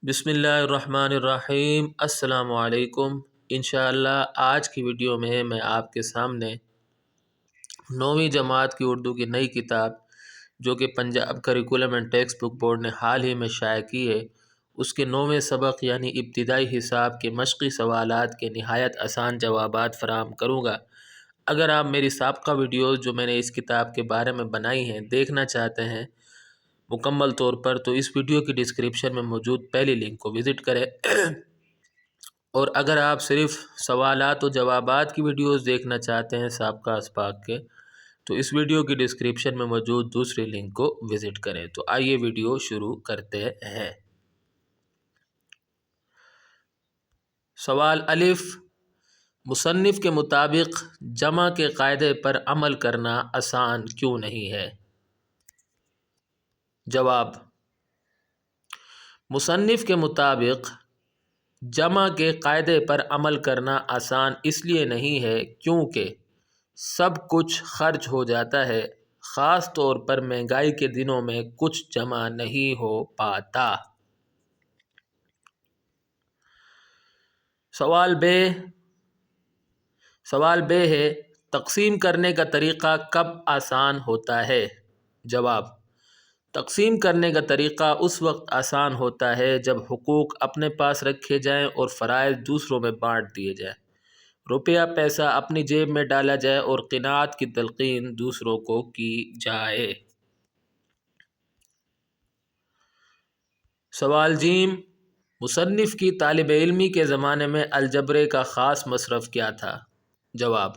بسم اللہ الرحمن الرحیم۔ السلام علیکم۔ انشاءاللہ آج کی ویڈیو میں آپ کے سامنے 9ویں جماعت کی اردو کی نئی کتاب جو کہ Punjab curriculum and text book board نے حال ہی میں شائع کی ہے، اس کے 9ویں سبق یعنی ابتدائی حساب کے مشقی سوالات کے نہایت آسان جوابات فراہم کروں گا۔ اگر آپ میری سابقہ ویڈیوز جو میں نے اس کتاب کے بارے میں بنائی ہیں دیکھنا چاہتے ہیں مکمل طور پر، تو اس ویڈیو کی ڈسکرپشن میں موجود پہلی لنک کو وزٹ کریں، اور اگر آپ صرف سوالات و جوابات کی ویڈیوز دیکھنا چاہتے ہیں سابقہ اسباق کے، تو اس ویڈیو کی ڈسکرپشن میں موجود دوسری لنک کو وزٹ کریں۔ تو آئیے ویڈیو شروع کرتے ہیں۔ سوال الف، مصنف کے مطابق جمع کے قاعدے پر عمل کرنا آسان کیوں نہیں ہے؟ جواب: مصنف کے مطابق جمع کے قاعدے پر عمل کرنا آسان اس لیے نہیں ہے کیونکہ سب کچھ خرچ ہو جاتا ہے، خاص طور پر مہنگائی کے دنوں میں کچھ جمع نہیں ہو پاتا۔ سوال ب ہے، تقسیم کرنے کا طریقہ کب آسان ہوتا ہے؟ جواب: تقسیم کرنے کا طریقہ اس وقت آسان ہوتا ہے جب حقوق اپنے پاس رکھے جائیں اور فرائض دوسروں میں بانٹ دیے جائیں، روپیہ پیسہ اپنی جیب میں ڈالا جائے اور قناعت کی تلقین دوسروں کو کی جائے۔ سوال ج، مصنف کی طالب علمی کے زمانے میں الجبرے کا خاص مصرف کیا تھا؟ جواب: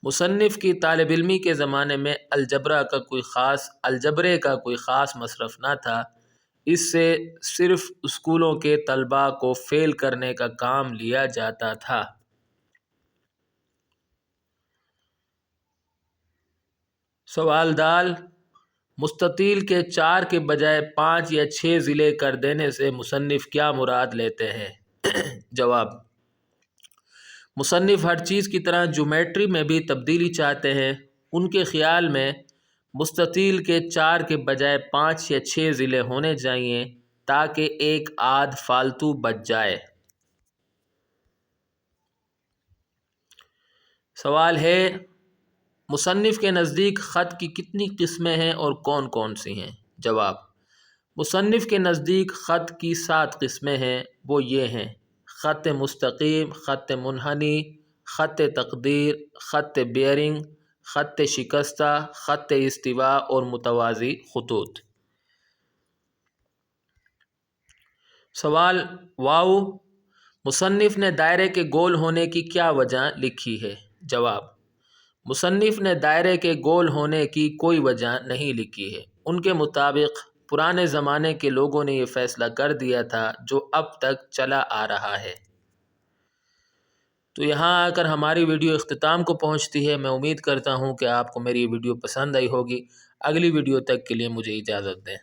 مصنف کی طالب علمی کے زمانے میں الجبرے کا کوئی خاص مصرف نہ تھا، اس سے صرف اسکولوں کے طلباء کو فیل کرنے کا کام لیا جاتا تھا۔ سوال د، مستطیل کے 4 کے بجائے 5 یا 6 ضلع کر دینے سے مصنف کیا مراد لیتے ہیں؟ جواب: مصنف ہر چیز کی طرح جیومیٹری میں بھی تبدیلی چاہتے ہیں۔ ان کے خیال میں مستطیل کے 4 کے بجائے 5 یا 6 ضلع ہونے چاہئیں تاکہ ایک آدھ فالتو بچ جائے۔ سوال ہے، مصنف کے نزدیک خط کی کتنی قسمیں ہیں اور کون کون سی ہیں؟ جواب: مصنف کے نزدیک خط کی 7 قسمیں ہیں، وہ یہ ہیں: خط مستقیم، خط منحنی، خط تقدیر، خط بیئرنگ، خط شکستہ، خط استوا اور متوازی خطوط۔ سوال واو، مصنف نے دائرے کے گول ہونے کی کیا وجہ لکھی ہے؟ جواب: مصنف نے دائرے کے گول ہونے کی کوئی وجہ نہیں لکھی ہے۔ ان کے مطابق پرانے زمانے کے لوگوں نے یہ فیصلہ کر دیا تھا جو اب تک چلا آ رہا ہے۔ تو یہاں آ کر ہماری ویڈیو اختتام کو پہنچتی ہے۔ میں امید کرتا ہوں کہ آپ کو میری ویڈیو پسند آئی ہوگی۔ اگلی ویڈیو تک کے لیے مجھے اجازت دیں۔